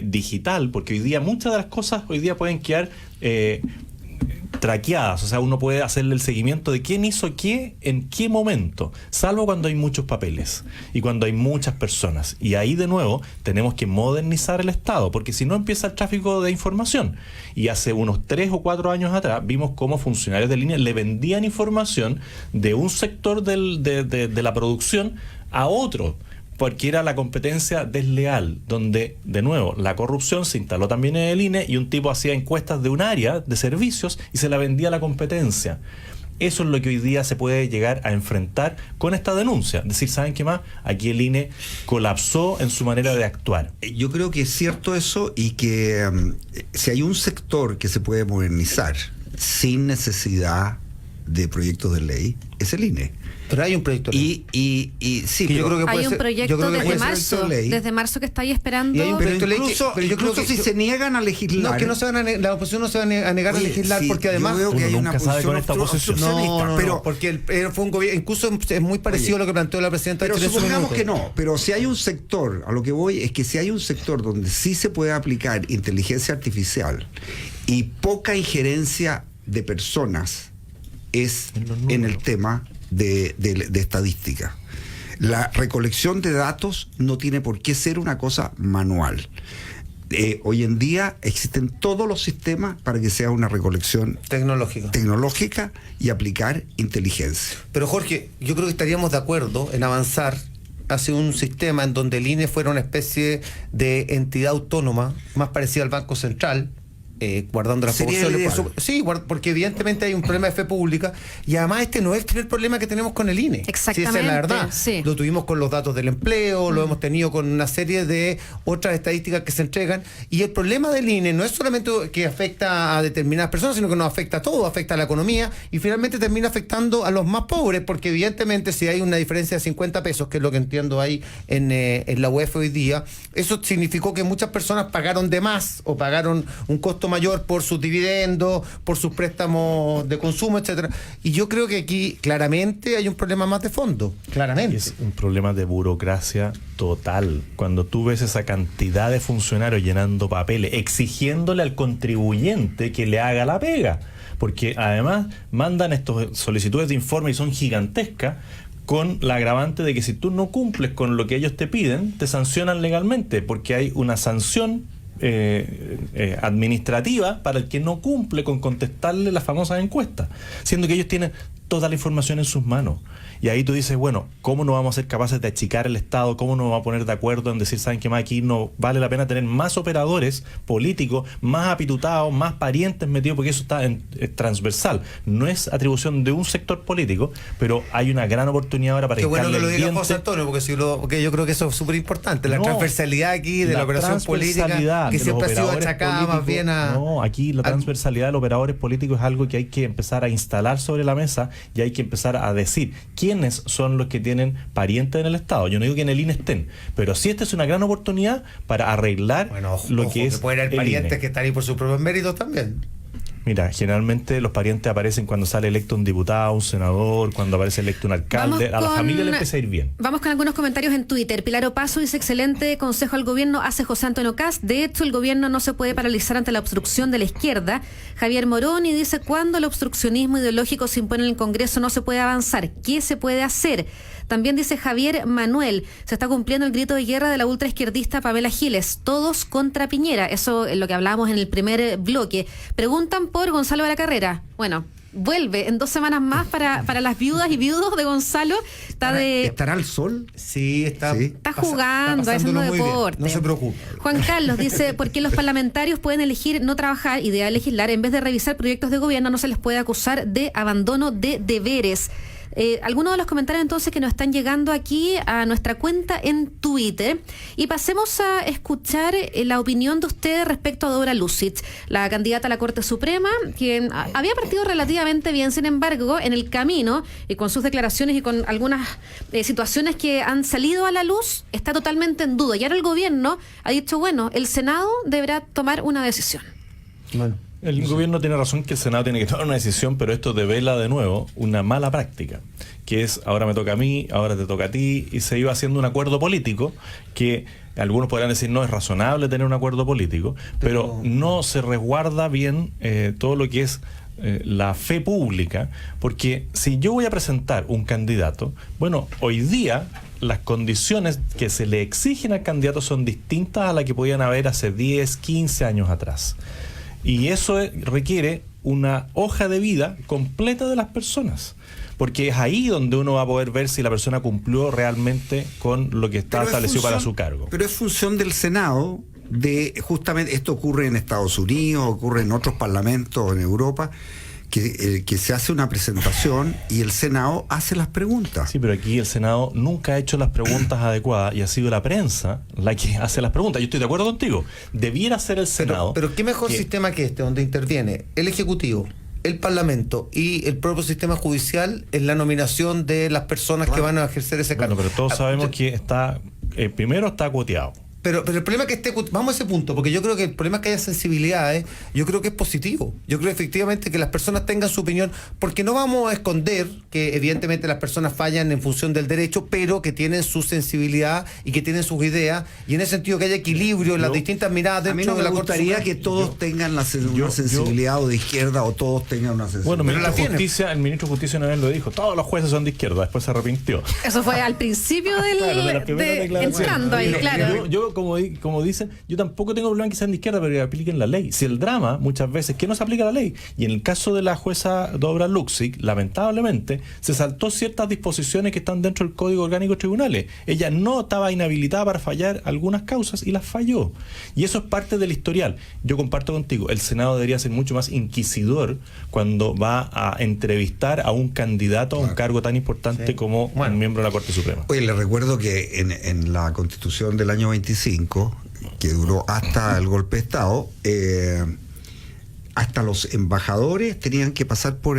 digital, porque hoy día muchas de las cosas hoy día pueden quedar traqueadas, o sea, uno puede hacerle el seguimiento de quién hizo qué, en qué momento, salvo cuando hay muchos papeles y cuando hay muchas personas. Y ahí de nuevo tenemos que modernizar el Estado, porque si no empieza el tráfico de información. Y hace unos 3 o 4 años atrás vimos cómo funcionarios de línea le vendían información de un sector de la producción a otro, porque era la competencia desleal, donde, de nuevo, la corrupción se instaló también en el INE y un tipo hacía encuestas de un área de servicios y se la vendía a la competencia. Eso es lo que hoy día se puede llegar a enfrentar con esta denuncia. Es decir, ¿saben qué más? Aquí el INE colapsó en su manera de actuar. Yo creo que es cierto eso, y que si hay un sector que se puede modernizar sin necesidad de proyectos de ley, es el INE. Pero hay un proyecto de ley. Y sí, que yo creo que hay puede un ser, proyecto yo creo que desde puede ser marzo, desde marzo que está ahí esperando. Y hay un pero proyecto de ley incluso, pero yo creo incluso que si se niegan a legislar. No, que no se van la oposición no se va a negar a Oye, legislar, sí, porque además yo veo que uno hay una nunca sabe posición con esta oposición. obstruccionista, pero porque fue un gobierno, incluso es muy parecido a lo que planteó la presidenta de pero Chile en su supongamos minuto. que no, pero si hay un sector, a lo que voy es que si hay un sector donde sí se puede aplicar inteligencia artificial y poca injerencia de personas, es en el tema de estadística. La recolección de datos no tiene por qué ser una cosa manual. Hoy en día existen todos los sistemas para que sea una recolección tecnológica y aplicar inteligencia. Pero Jorge, yo creo que estaríamos de acuerdo en avanzar hacia un sistema en donde el INE fuera una especie de entidad autónoma más parecida al Banco Central, guardando las proporciones. Sí, porque evidentemente hay un problema de fe pública, y además este no es el primer problema que tenemos con el INE. Exactamente. Sí, esa es la verdad. Sí. Lo tuvimos con los datos del empleo, lo hemos tenido con una serie de otras estadísticas que se entregan, y el problema del INE no es solamente que afecta a determinadas personas, sino que nos afecta a todo, afecta a la economía y finalmente termina afectando a los más pobres, porque evidentemente si hay una diferencia de 50 pesos, que es lo que entiendo ahí en la UEF hoy día, eso significó que muchas personas pagaron de más o pagaron un costo mayor por sus dividendos, por sus préstamos de consumo, etcétera. Y yo creo que aquí claramente hay un problema más de fondo, claramente. Es un problema de burocracia total. Cuando tú ves esa cantidad de funcionarios llenando papeles, exigiéndole al contribuyente que le haga la pega, porque además mandan estas solicitudes de informe y son gigantescas, con la agravante de que si tú no cumples con lo que ellos te piden, te sancionan legalmente, porque hay una sanción administrativa para el que no cumple con contestarle las famosas encuestas, siendo que ellos tienen toda la información en sus manos. Y ahí tú dices, bueno, ¿cómo no vamos a ser capaces de achicar el Estado? ¿Cómo nos vamos a poner de acuerdo en decir, saben qué más, aquí no vale la pena tener más operadores políticos, más apitutados, más parientes metidos, porque eso está transversal? No es atribución de un sector político, pero hay una gran oportunidad ahora para... Qué bueno que lo diga diente. José Antonio, porque yo creo que eso es súper importante, la transversalidad aquí de la operación política, que siempre ha sido achacada más bien a... No, aquí la transversalidad de los operadores políticos es algo que hay que empezar a instalar sobre la mesa y hay que empezar a decir quiénes son los que tienen parientes en el Estado. Yo no digo que en el INE estén, pero sí esta es una gran oportunidad para arreglar lo que es pueden haber parientes INE. que están ahí por sus propios méritos también. Mira, generalmente los parientes aparecen cuando sale electo un diputado, un senador, cuando aparece electo un alcalde. A la familia le empieza a ir bien. Vamos con algunos comentarios en Twitter. Pilar Opaso dice, excelente consejo al gobierno hace José Antonio Kast. De hecho, el gobierno no se puede paralizar ante la obstrucción de la izquierda. Javier Moroni dice, cuando el obstruccionismo ideológico se impone en el Congreso no se puede avanzar. ¿Qué se puede hacer? También dice Javier Manuel, se está cumpliendo el grito de guerra de la ultraizquierdista Pamela Giles, todos contra Piñera. Eso es lo que hablábamos en el primer bloque. Preguntan por Gonzalo de la Carrera. Bueno, vuelve en 2 semanas más para las viudas y viudos de Gonzalo. ¿Estará al sol? Sí, está jugando, haciendo deporte. No se preocupe. Juan Carlos dice, ¿por qué los parlamentarios pueden elegir no trabajar y de legislar en vez de revisar proyectos de gobierno? No se les puede acusar de abandono de deberes. Algunos de los comentarios entonces que nos están llegando aquí a nuestra cuenta en Twitter, y pasemos a escuchar la opinión de ustedes respecto a Dora Lucic, la candidata a la Corte Suprema, quien había partido relativamente bien, sin embargo, en el camino y con sus declaraciones y con algunas situaciones que han salido a la luz, está totalmente en duda. Y ahora el gobierno ha dicho, bueno, el Senado deberá tomar una decisión. Bueno. El gobierno tiene razón que el Senado tiene que tomar una decisión, pero esto devela de nuevo una mala práctica, que es ahora me toca a mí, ahora te toca a ti, y se iba haciendo un acuerdo político que algunos podrán decir no es razonable tener un acuerdo político, pero no se resguarda bien todo lo que es la fe pública, porque si yo voy a presentar un candidato, bueno, hoy día las condiciones que se le exigen al candidato son distintas a las que podían haber hace 10, 15 años atrás. Y eso requiere una hoja de vida completa de las personas, porque es ahí donde uno va a poder ver si la persona cumplió realmente con lo que está establecido para su cargo. Pero es función del Senado de, justamente, esto ocurre en Estados Unidos, ocurre en otros parlamentos en Europa, que se hace una presentación y el Senado hace las preguntas. Sí, pero aquí el Senado nunca ha hecho las preguntas adecuadas y ha sido la prensa la que hace las preguntas. Yo estoy de acuerdo contigo. Debiera ser el Senado. Pero qué mejor sistema que este, donde interviene el Ejecutivo, el Parlamento y el propio sistema judicial en la nominación de las personas que van a ejercer ese cargo. Bueno, pero todos sabemos que está, primero está cuoteado. Pero el problema es que vamos a ese punto, porque yo creo que el problema es que haya sensibilidades, yo creo que es positivo. Yo creo efectivamente que las personas tengan su opinión, porque no vamos a esconder que evidentemente las personas fallan en función del derecho, pero que tienen su sensibilidad y que tienen sus ideas, y en ese sentido que haya equilibrio en las distintas miradas dentro a mí no de la me Corte gustaría Suprema. que todos tengan una sensibilidad o de izquierda o todos tengan una sensibilidad. Bueno, el ministro de Justicia una vez lo dijo, todos los jueces son de izquierda, después se arrepintió. Eso fue al principio entrando ahí, claro. Yo como dicen, yo tampoco tengo problema que sean de izquierda, pero que apliquen la ley. Si el drama, muchas veces, que no se aplica la ley. Y en el caso de la jueza Dora Lucic, lamentablemente, se saltó ciertas disposiciones que están dentro del Código Orgánico de Tribunales. Ella no estaba inhabilitada para fallar algunas causas y las falló. Y eso es parte del historial. Yo comparto contigo, el Senado debería ser mucho más inquisidor cuando va a entrevistar a un candidato a un cargo tan importante como un miembro de la Corte Suprema. Oye, les recuerdo que en la Constitución del año 25, que duró hasta el golpe de Estado, hasta los embajadores tenían que pasar por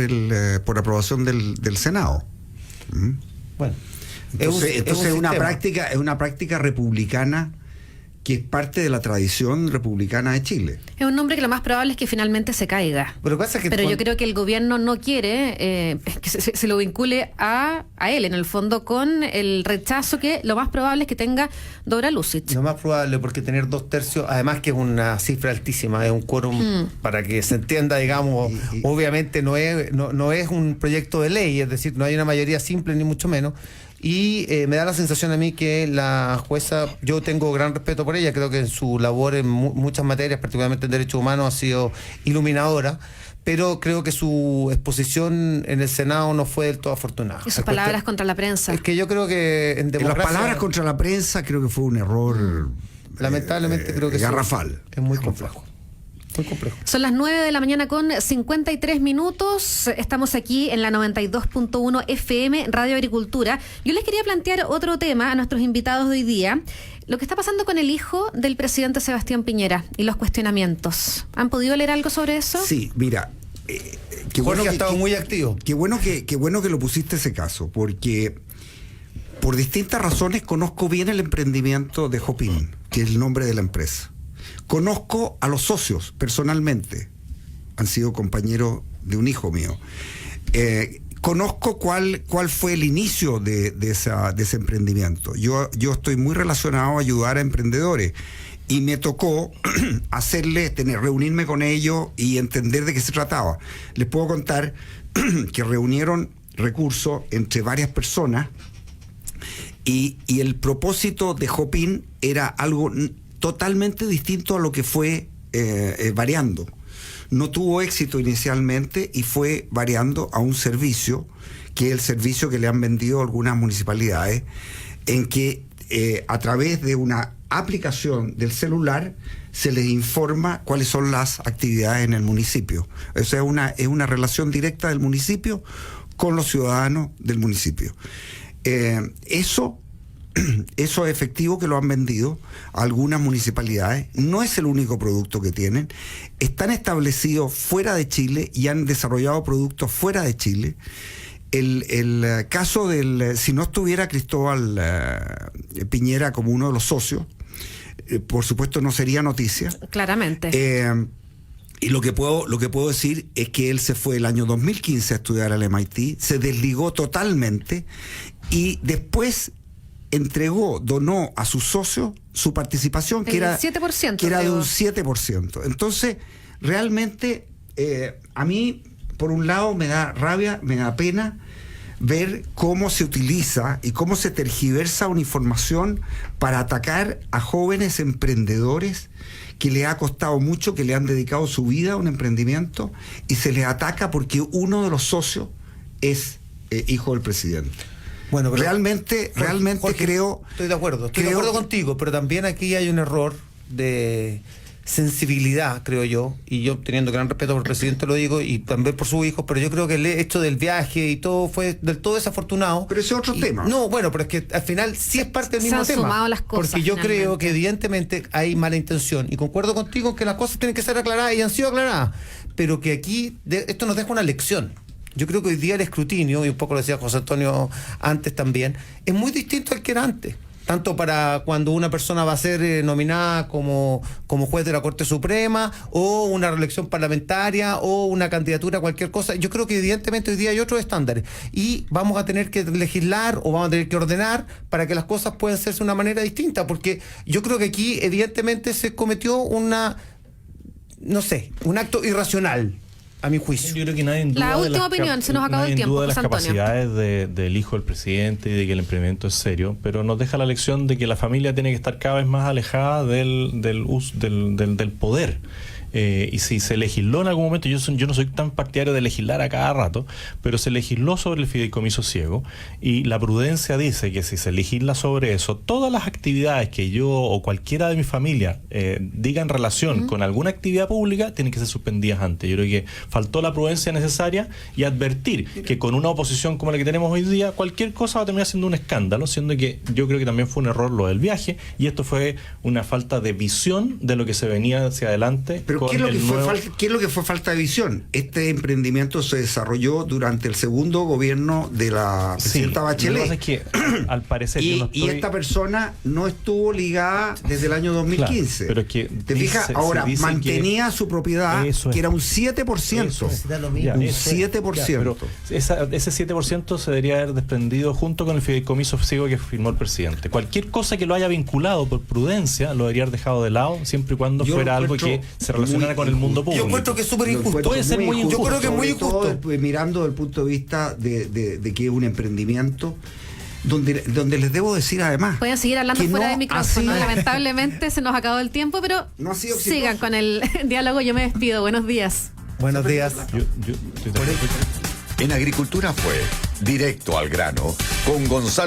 aprobación del Senado. Bueno, entonces es una práctica republicana que es parte de la tradición republicana de Chile. Es un nombre que lo más probable es que finalmente se caiga. Pero yo creo que el gobierno no quiere que se lo vincule a él, en el fondo, con el rechazo que lo más probable es que tenga Dora Lucic. Lo más probable, porque tener 2/3, además que es una cifra altísima, es un quórum, para que se entienda, digamos, obviamente no es un proyecto de ley, es decir, no hay una mayoría simple ni mucho menos. Y me da la sensación a mí que la jueza, yo tengo gran respeto por ella, creo que en su labor en muchas materias, particularmente en derechos humanos, ha sido iluminadora, pero creo que su exposición en el Senado no fue del todo afortunada. Y sus palabras contra la prensa. Es que yo creo que en democracia... Las palabras contra la prensa creo que fue un error lamentablemente creo que garrafal. Es muy complejo. Muy complejo. Son las 9 de la mañana con 53 minutos. Estamos aquí en la 92.1 FM, Radio Agricultura. Yo les quería plantear otro tema a nuestros invitados de hoy día. Lo que está pasando con el hijo del presidente Sebastián Piñera y los cuestionamientos. ¿Han podido leer algo sobre eso? Sí, mira. Qué bueno que ha estado muy activo. Qué bueno que lo pusiste ese caso, porque por distintas razones conozco bien el emprendimiento de Jopin, que es el nombre de la empresa. Conozco a los socios personalmente, han sido compañeros de un hijo mío. Conozco cuál fue el inicio de ese emprendimiento. Yo estoy muy relacionado a ayudar a emprendedores y me tocó reunirme con ellos y entender de qué se trataba. Les puedo contar que reunieron recursos entre varias personas y el propósito de Jopin era algo totalmente distinto a lo que fue variando. No tuvo éxito inicialmente y fue variando a un servicio, que es el servicio que le han vendido algunas municipalidades, en que a través de una aplicación del celular se les informa cuáles son las actividades en el municipio. O sea, es una relación directa del municipio con los ciudadanos del municipio. Eso es efectivo, que lo han vendido a algunas municipalidades. No es el único producto que tienen. Están establecidos fuera de Chile y han desarrollado productos fuera de Chile. El caso si no estuviera Cristóbal Piñera como uno de los socios, por supuesto no sería noticia. Claramente. Y lo que puedo decir es que él se fue el año 2015 a estudiar al MIT, se desligó totalmente y después donó a sus socios su participación, que era 7%, que era de un 7%. Entonces, realmente, a mí, por un lado, me da rabia, me da pena ver cómo se utiliza y cómo se tergiversa una información para atacar a jóvenes emprendedores que le ha costado mucho, que le han dedicado su vida a un emprendimiento, y se les ataca porque uno de los socios es hijo del presidente. Bueno, pero realmente Jorge, creo... Estoy de acuerdo contigo, pero también aquí hay un error de sensibilidad, creo yo, y yo teniendo gran respeto por el presidente lo digo, y también por sus hijos, pero yo creo que el hecho del viaje y todo fue del todo desafortunado. Pero ese es otro tema. No, bueno, pero es que al final sí es parte del mismo tema. Se han sumado las cosas, porque yo finalmente creo que evidentemente hay mala intención, y concuerdo contigo en que las cosas tienen que ser aclaradas y han sido aclaradas, pero que aquí esto nos deja una lección. Yo creo que hoy día el escrutinio, y un poco lo decía José Antonio antes también, es muy distinto al que era antes. Tanto para cuando una persona va a ser nominada como juez de la Corte Suprema, o una reelección parlamentaria, o una candidatura a cualquier cosa. Yo creo que evidentemente hoy día hay otros estándares. Y vamos a tener que legislar o vamos a tener que ordenar para que las cosas puedan hacerse de una manera distinta. Porque yo creo que aquí evidentemente se cometió un acto irracional, a mi juicio. Yo creo que nadie en duda la última opinión, se nos acabó el tiempo, de las José Antonio. capacidades del hijo del presidente y de que el emprendimiento es serio, pero nos deja la lección de que la familia tiene que estar cada vez más alejada del poder. Y si se legisló en algún momento, yo no soy tan partidario de legislar a cada rato, pero se legisló sobre el fideicomiso ciego, y la prudencia dice que si se legisla sobre eso, todas las actividades que yo o cualquiera de mi familia diga en relación con alguna actividad pública tienen que ser suspendidas antes. Yo creo que faltó la prudencia necesaria y advertir que con una oposición como la que tenemos hoy día, cualquier cosa va a terminar siendo un escándalo, siendo que yo creo que también fue un error lo del viaje, y esto fue una falta de visión de lo que se venía hacia adelante. Pero ¿qué es lo que fue falta de visión? Este emprendimiento se desarrolló durante el segundo gobierno de la presidenta Bachelet. Lo que pasa es que, al parecer, y esta persona no estuvo ligada desde el año 2015. Claro, pero es que ¿te fijas? Ahora, mantenía su propiedad, que era un 7%. Un 7%. Pero ese 7% se debería haber desprendido junto con el fideicomiso ciego que firmó el presidente. Cualquier cosa que lo haya vinculado por prudencia lo debería haber dejado de lado, siempre y cuando fuera algo que se relacionara con el mundo público. Yo encuentro que es súper injusto. Puede ser muy injusto. Yo creo que es muy injusto. Mirando desde el punto de vista de que es un emprendimiento donde les debo decir además... Pueden seguir hablando fuera de micrófono. Lamentablemente se nos acabó el tiempo, pero no ha sido sigan con el diálogo. Yo me despido. Buenos días. Buenos días. Yo estoy de acuerdo. En agricultura fue Directo al Grano con Gonzalo